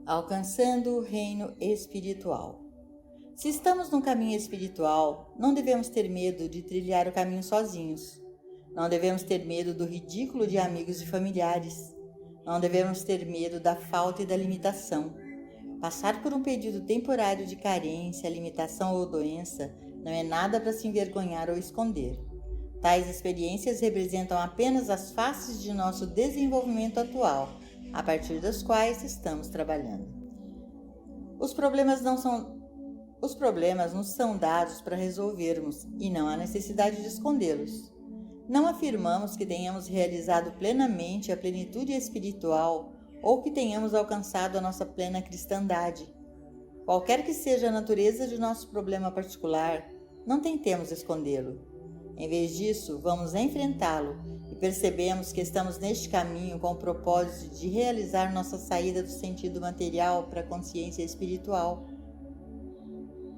Alcançando o reino espiritual. Se estamos num caminho espiritual, não devemos ter medo de trilhar o caminho sozinhos. Não devemos ter medo do ridículo de amigos e familiares. Não devemos ter medo da falta e da limitação. Passar por um período temporário de carência, limitação ou doença não é nada para se envergonhar ou esconder. Tais experiências representam apenas as faces de nosso desenvolvimento atual, a partir das quais estamos trabalhando. Os problemas nos são dados para resolvermos e não há necessidade de escondê-los. Não afirmamos que tenhamos realizado plenamente a plenitude espiritual ou que tenhamos alcançado a nossa plena cristandade. Qualquer que seja a natureza de nosso problema particular, não tentemos escondê-lo. Em vez disso, vamos enfrentá-lo e percebemos que estamos neste caminho com o propósito de realizar nossa saída do sentido material para a consciência espiritual.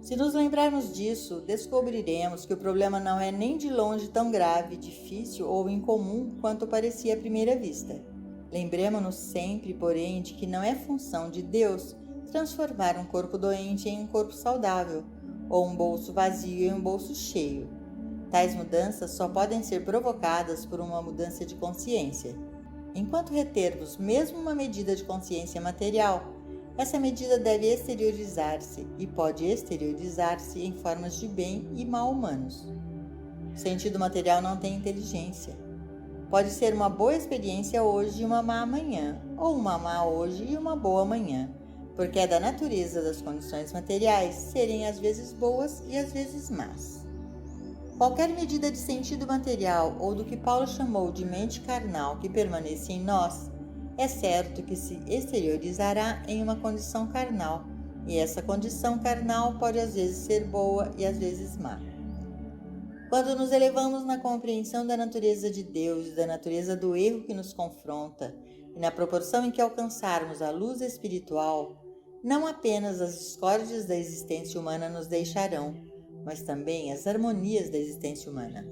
Se nos lembrarmos disso, descobriremos que o problema não é nem de longe tão grave, difícil ou incomum quanto parecia à primeira vista. Lembremos-nos sempre, porém, de que não é função de Deus transformar um corpo doente em um corpo saudável, ou um bolso vazio em um bolso cheio. Tais mudanças só podem ser provocadas por uma mudança de consciência. Enquanto retermos mesmo uma medida de consciência material, essa medida deve exteriorizar-se e pode exteriorizar-se em formas de bem e mal humanos. O sentido material não tem inteligência. Pode ser uma boa experiência hoje e uma má amanhã, ou uma má hoje e uma boa amanhã, porque é da natureza das condições materiais serem às vezes boas e às vezes más. Qualquer medida de sentido material ou do que Paulo chamou de mente carnal que permaneça em nós, é certo que se exteriorizará em uma condição carnal, e essa condição carnal pode às vezes ser boa e às vezes má. Quando nos elevamos na compreensão da natureza de Deus e da natureza do erro que nos confronta, e na proporção em que alcançarmos a luz espiritual, não apenas as discórdias da existência humana nos deixarão, mas também as harmonias da existência humana.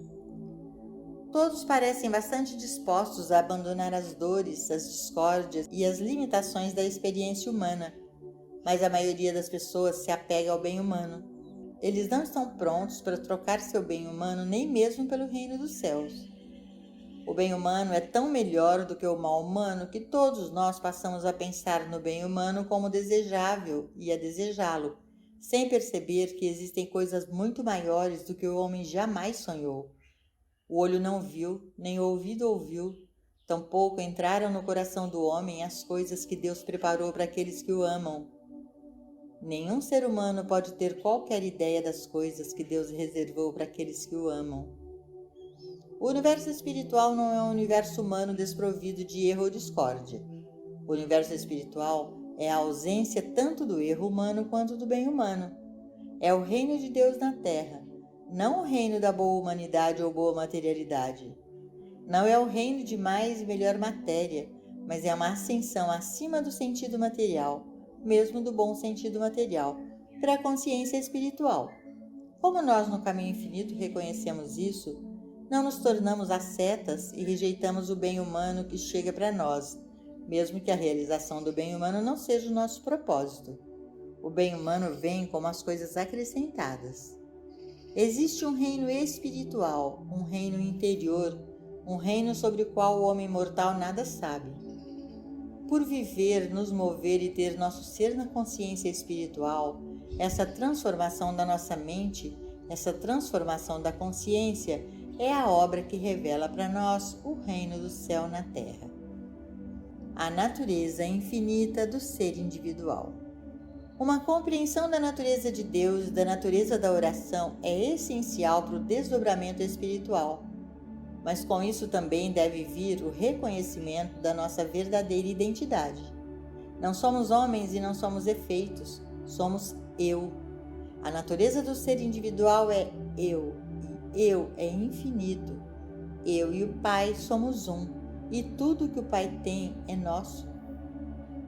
Todos parecem bastante dispostos a abandonar as dores, as discórdias e as limitações da experiência humana, mas a maioria das pessoas se apega ao bem humano. Eles não estão prontos para trocar seu bem humano nem mesmo pelo reino dos céus. O bem humano é tão melhor do que o mal humano que todos nós passamos a pensar no bem humano como desejável e a desejá-lo, sem perceber que existem coisas muito maiores do que o homem jamais sonhou. O olho não viu, nem o ouvido ouviu, tampouco entraram no coração do homem as coisas que Deus preparou para aqueles que o amam. Nenhum ser humano pode ter qualquer ideia das coisas que Deus reservou para aqueles que o amam. O universo espiritual não é um universo humano desprovido de erro ou discórdia. O universo espiritual é a ausência tanto do erro humano quanto do bem humano. É o reino de Deus na terra, não o reino da boa humanidade ou boa materialidade. Não é o reino de mais e melhor matéria, mas é uma ascensão acima do sentido material, mesmo do bom sentido material, para a consciência espiritual. Como nós no caminho infinito reconhecemos isso, não nos tornamos ascetas e rejeitamos o bem humano que chega para nós, mesmo que a realização do bem humano não seja o nosso propósito. O bem humano vem como as coisas acrescentadas. Existe um reino espiritual, um reino interior, um reino sobre o qual o homem mortal nada sabe. Por viver, nos mover e ter nosso ser na consciência espiritual, essa transformação da nossa mente, essa transformação da consciência é a obra que revela para nós o reino do céu na terra. A natureza infinita do ser individual. Uma compreensão da natureza de Deus e da natureza da oração é essencial para o desdobramento espiritual, mas com isso também deve vir o reconhecimento da nossa verdadeira identidade. Não somos homens e não somos efeitos, somos eu. A natureza do ser individual é eu, e eu é infinito. Eu e o Pai somos um, e tudo que o Pai tem é nosso.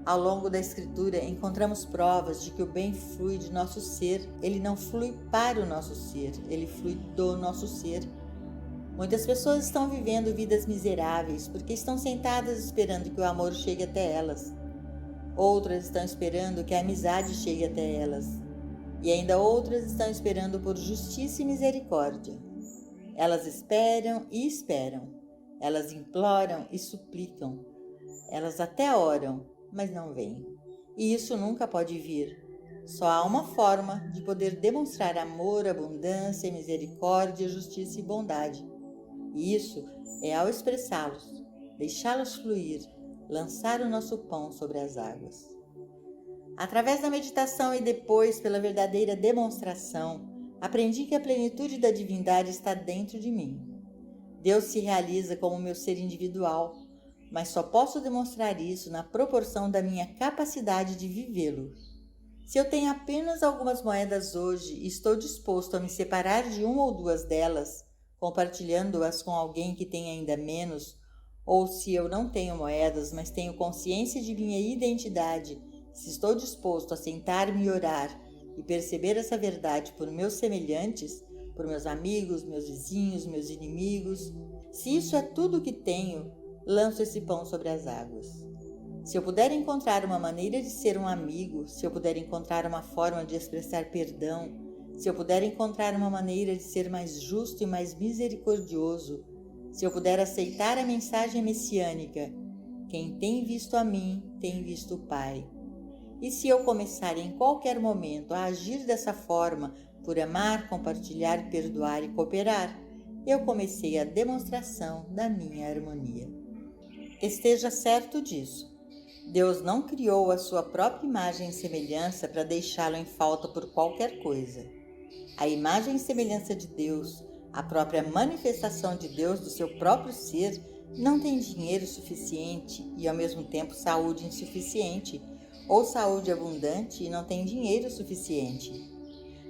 Ao longo da Escritura, encontramos provas de que o bem flui de nosso ser. Ele não flui para o nosso ser, ele flui do nosso ser. Muitas pessoas estão vivendo vidas miseráveis porque estão sentadas esperando que o amor chegue até elas. Outras estão esperando que a amizade chegue até elas. E ainda outras estão esperando por justiça e misericórdia. Elas esperam e esperam. Elas imploram e suplicam. Elas até oram, mas não vêm. E isso nunca pode vir. Só há uma forma de poder demonstrar amor, abundância, misericórdia, justiça e bondade. E isso é ao expressá-los, deixá-los fluir, lançar o nosso pão sobre as águas. Através da meditação e depois pela verdadeira demonstração, aprendi que a plenitude da divindade está dentro de mim. Deus se realiza como meu ser individual, mas só posso demonstrar isso na proporção da minha capacidade de vivê-lo. Se eu tenho apenas algumas moedas hoje e estou disposto a me separar de uma ou duas delas, compartilhando-as com alguém que tem ainda menos, ou se eu não tenho moedas, mas tenho consciência de minha identidade, se estou disposto a sentar-me e orar e perceber essa verdade por meus semelhantes, por meus amigos, meus vizinhos, meus inimigos, se isso é tudo o que tenho, lanço esse pão sobre as águas. Se eu puder encontrar uma maneira de ser um amigo, se eu puder encontrar uma forma de expressar perdão, se eu puder encontrar uma maneira de ser mais justo e mais misericordioso, se eu puder aceitar a mensagem messiânica, quem tem visto a mim, tem visto o Pai. E se eu começar em qualquer momento a agir dessa forma, por amar, compartilhar, perdoar e cooperar, eu comecei a demonstração da minha harmonia. Esteja certo disso. Deus não criou a sua própria imagem e semelhança para deixá-lo em falta por qualquer coisa. A imagem e semelhança de Deus, a própria manifestação de Deus do seu próprio ser, não tem dinheiro suficiente e ao mesmo tempo saúde insuficiente, ou saúde abundante e não tem dinheiro suficiente.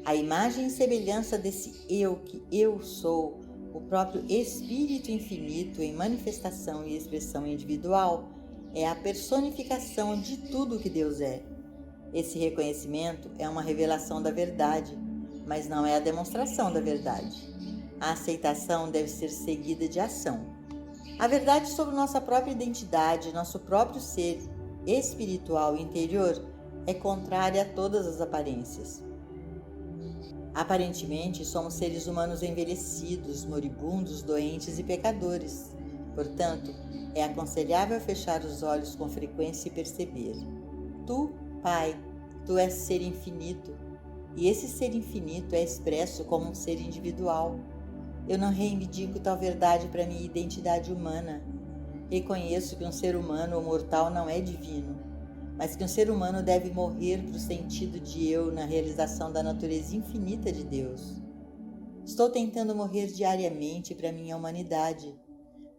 A imagem e semelhança desse eu que eu sou, o próprio Espírito Infinito em manifestação e expressão individual, é a personificação de tudo o que Deus é. Esse reconhecimento é uma revelação da verdade, mas não é a demonstração da verdade. A aceitação deve ser seguida de ação. A verdade sobre nossa própria identidade, nosso próprio ser espiritual e interior é contrária a todas as aparências. Aparentemente, somos seres humanos envelhecidos, moribundos, doentes e pecadores. Portanto, é aconselhável fechar os olhos com frequência e perceber. Tu, Pai, Tu és ser infinito, e esse ser infinito é expresso como um ser individual. Eu não reivindico tal verdade para minha identidade humana. Reconheço que um ser humano ou mortal não é divino, mas que um ser humano deve morrer para o sentido de eu na realização da natureza infinita de Deus. Estou tentando morrer diariamente para minha humanidade,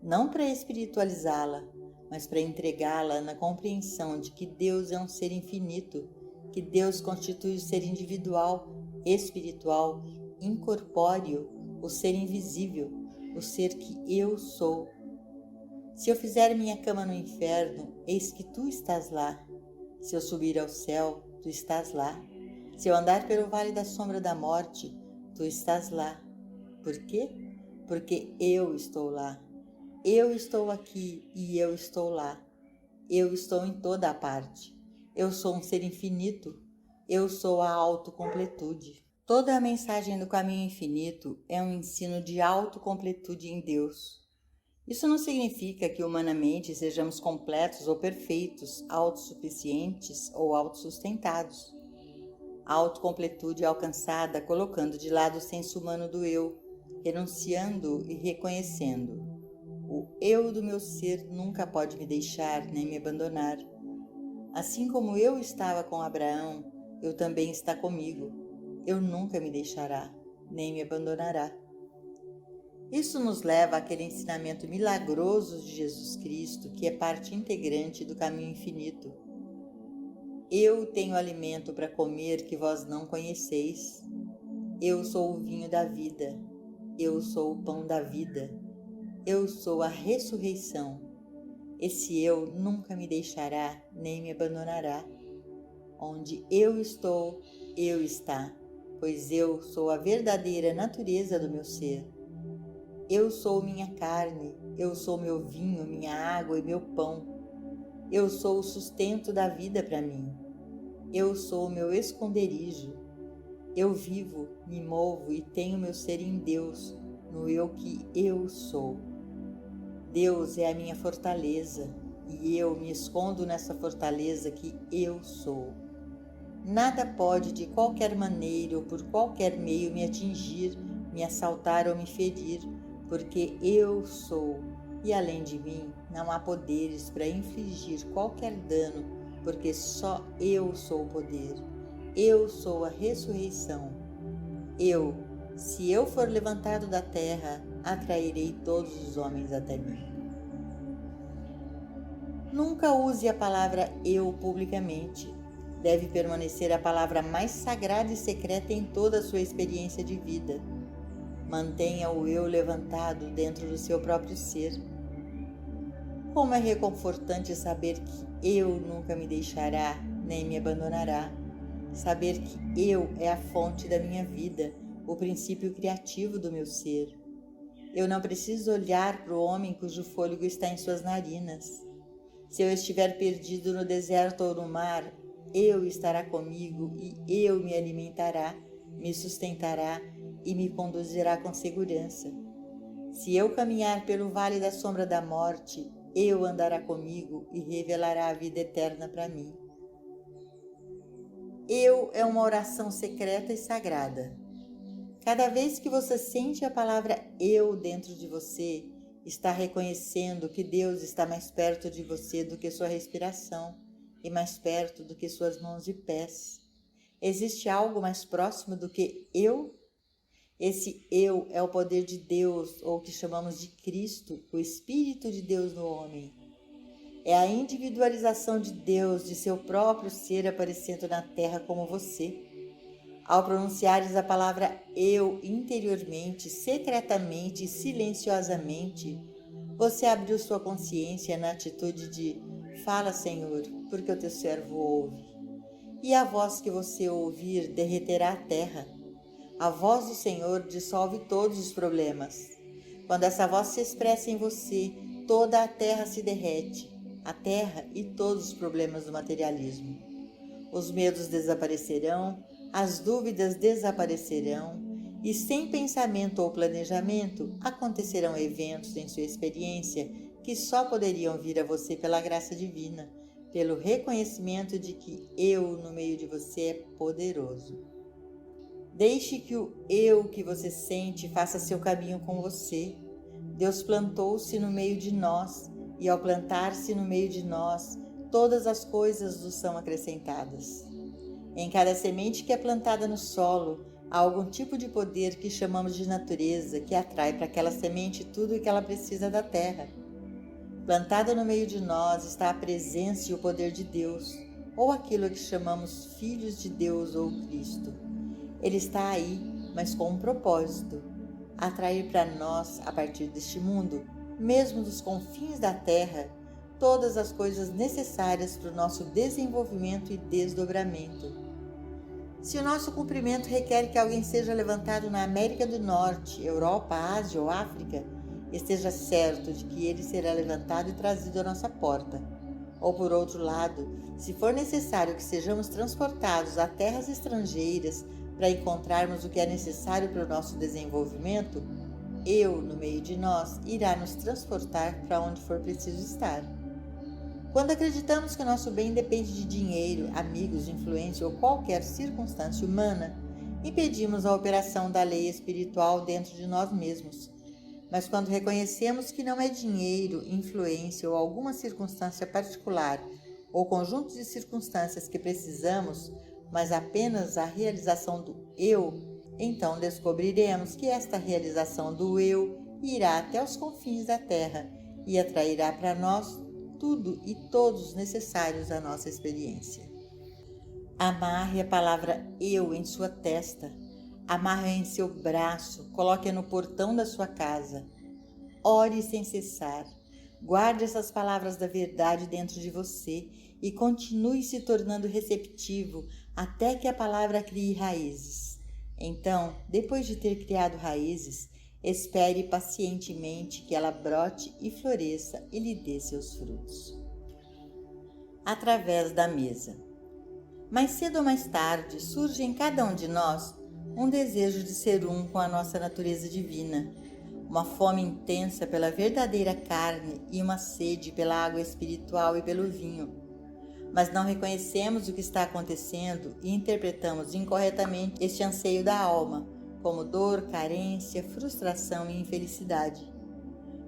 não para espiritualizá-la, mas para entregá-la na compreensão de que Deus é um ser infinito, que Deus constitui o ser individual, espiritual, incorpóreo, o ser invisível, o ser que eu sou. Se eu fizer minha cama no inferno, eis que Tu estás lá. Se eu subir ao céu, Tu estás lá. Se eu andar pelo vale da sombra da morte, Tu estás lá. Por quê? Porque eu estou lá. Eu estou aqui e eu estou lá. Eu estou em toda a parte. Eu sou um ser infinito. Eu sou a autocompletude. Toda a mensagem do caminho infinito é um ensino de autocompletude em Deus. Isso não significa que humanamente sejamos completos ou perfeitos, autossuficientes ou autossustentados. A autocompletude é alcançada colocando de lado o senso humano do eu, renunciando e reconhecendo. O eu do meu ser nunca pode me deixar nem me abandonar. Assim como eu estava com Abraão, eu também está comigo. Eu nunca me deixará, nem me abandonará. Isso nos leva àquele ensinamento milagroso de Jesus Cristo, que é parte integrante do caminho infinito. Eu tenho alimento para comer que vós não conheceis. Eu sou o vinho da vida. Eu sou o pão da vida. Eu sou a ressurreição. Esse eu nunca me deixará, nem me abandonará. Onde eu estou, eu está, pois eu sou a verdadeira natureza do meu ser. Eu sou minha carne, eu sou meu vinho, minha água e meu pão. Eu sou o sustento da vida para mim. Eu sou o meu esconderijo. Eu vivo, me movo e tenho meu ser em Deus, no eu que eu sou. Deus é a minha fortaleza e eu me escondo nessa fortaleza que eu sou. Nada pode de qualquer maneira ou por qualquer meio me atingir, me assaltar ou me ferir, porque eu sou, e além de mim não há poderes para infligir qualquer dano, porque só eu sou o poder. Eu sou a ressurreição. Se eu for levantado da terra, atrairei todos os homens até mim. Nunca use a palavra eu publicamente. Deve permanecer a palavra mais sagrada e secreta em toda a sua experiência de vida. Mantenha o eu levantado dentro do seu próprio ser. Como é reconfortante saber que eu nunca me deixará, nem me abandonará. Saber que eu é a fonte da minha vida, o princípio criativo do meu ser. Eu não preciso olhar para o homem cujo fôlego está em suas narinas. Se eu estiver perdido no deserto ou no mar, eu estará comigo e eu me alimentará, me sustentará e me conduzirá com segurança. Se eu caminhar pelo vale da sombra da morte, eu andará comigo e revelará a vida eterna para mim. Eu é uma oração secreta e sagrada. Cada vez que você sente a palavra eu dentro de você, está reconhecendo que Deus está mais perto de você do que sua respiração e mais perto do que suas mãos e pés. Existe algo mais próximo do que eu? Esse eu é o poder de Deus, ou o que chamamos de Cristo, o Espírito de Deus no homem. É a individualização de Deus, de seu próprio ser aparecendo na terra como você. Ao pronunciares a palavra eu interiormente, secretamente e silenciosamente, você abriu sua consciência na atitude de fala, Senhor, porque o teu servo ouve. E a voz que você ouvir derreterá a terra. A voz do Senhor dissolve todos os problemas. Quando essa voz se expressa em você, toda a terra se derrete. A terra e todos os problemas do materialismo. Os medos desaparecerão, as dúvidas desaparecerão e sem pensamento ou planejamento acontecerão eventos em sua experiência que só poderiam vir a você pela graça divina, pelo reconhecimento de que eu no meio de você é poderoso. Deixe que o eu que você sente faça seu caminho com você. Deus plantou-se no meio de nós e ao plantar-se no meio de nós, todas as coisas nos são acrescentadas. Em cada semente que é plantada no solo, há algum tipo de poder que chamamos de natureza, que atrai para aquela semente tudo o que ela precisa da terra. Plantada no meio de nós está a presença e o poder de Deus, ou aquilo que chamamos filhos de Deus ou Cristo. Ele está aí, mas com um propósito: atrair para nós, a partir deste mundo, mesmo dos confins da terra, todas as coisas necessárias para o nosso desenvolvimento e desdobramento. Se o nosso cumprimento requer que alguém seja levantado na América do Norte, Europa, Ásia ou África, esteja certo de que ele será levantado e trazido à nossa porta. Ou por outro lado, se for necessário que sejamos transportados a terras estrangeiras para encontrarmos o que é necessário para o nosso desenvolvimento, eu, no meio de nós, irá nos transportar para onde for preciso estar. Quando acreditamos que o nosso bem depende de dinheiro, amigos, influência ou qualquer circunstância humana, impedimos a operação da lei espiritual dentro de nós mesmos. Mas quando reconhecemos que não é dinheiro, influência ou alguma circunstância particular ou conjunto de circunstâncias que precisamos, mas apenas a realização do eu, então descobriremos que esta realização do eu irá até os confins da terra e atrairá para nós tudo e todos necessários à nossa experiência. Amarre a palavra eu em sua testa, amarre-a em seu braço, coloque-a no portão da sua casa. Ore sem cessar, guarde essas palavras da verdade dentro de você e continue se tornando receptivo até que a palavra crie raízes. Então, depois de ter criado raízes, espere pacientemente que ela brote e floresça e lhe dê seus frutos. através da mesa. Mais cedo ou mais tarde surge em cada um de nós um desejo de ser um com a nossa natureza divina, uma fome intensa pela verdadeira carne e uma sede pela água espiritual e pelo vinho. Mas não reconhecemos o que está acontecendo e interpretamos incorretamente este anseio da alma como dor, carência, frustração e infelicidade.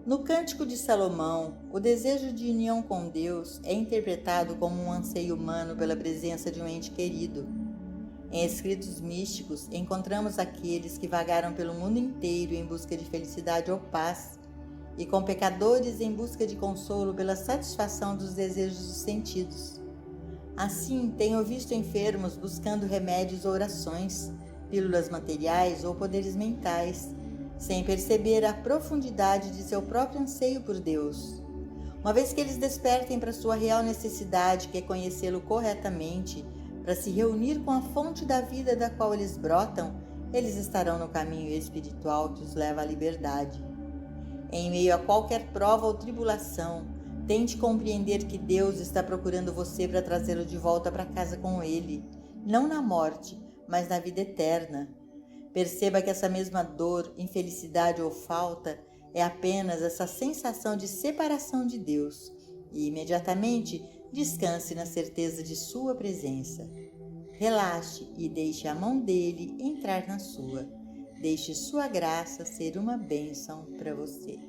No Cântico de Salomão, o desejo de união com Deus é interpretado como um anseio humano pela presença de um ente querido. Em escritos místicos, encontramos aqueles que vagaram pelo mundo inteiro em busca de felicidade ou paz, e com pecadores em busca de consolo pela satisfação dos desejos dos sentidos. Assim, tenho visto enfermos buscando remédios ou orações, pílulas materiais ou poderes mentais, sem perceber a profundidade de seu próprio anseio por Deus. Uma vez que eles despertem para sua real necessidade, que é conhecê-lo corretamente, para se reunir com a fonte da vida da qual eles brotam, eles estarão no caminho espiritual que os leva à liberdade. Em meio a qualquer prova ou tribulação, tente compreender que Deus está procurando você para trazê-lo de volta para casa com Ele, não na morte, mas na vida eterna. Perceba que essa mesma dor, infelicidade ou falta é apenas essa sensação de separação de Deus e imediatamente descanse na certeza de sua presença. Relaxe e deixe a mão dele entrar na sua. Deixe sua graça ser uma bênção para você.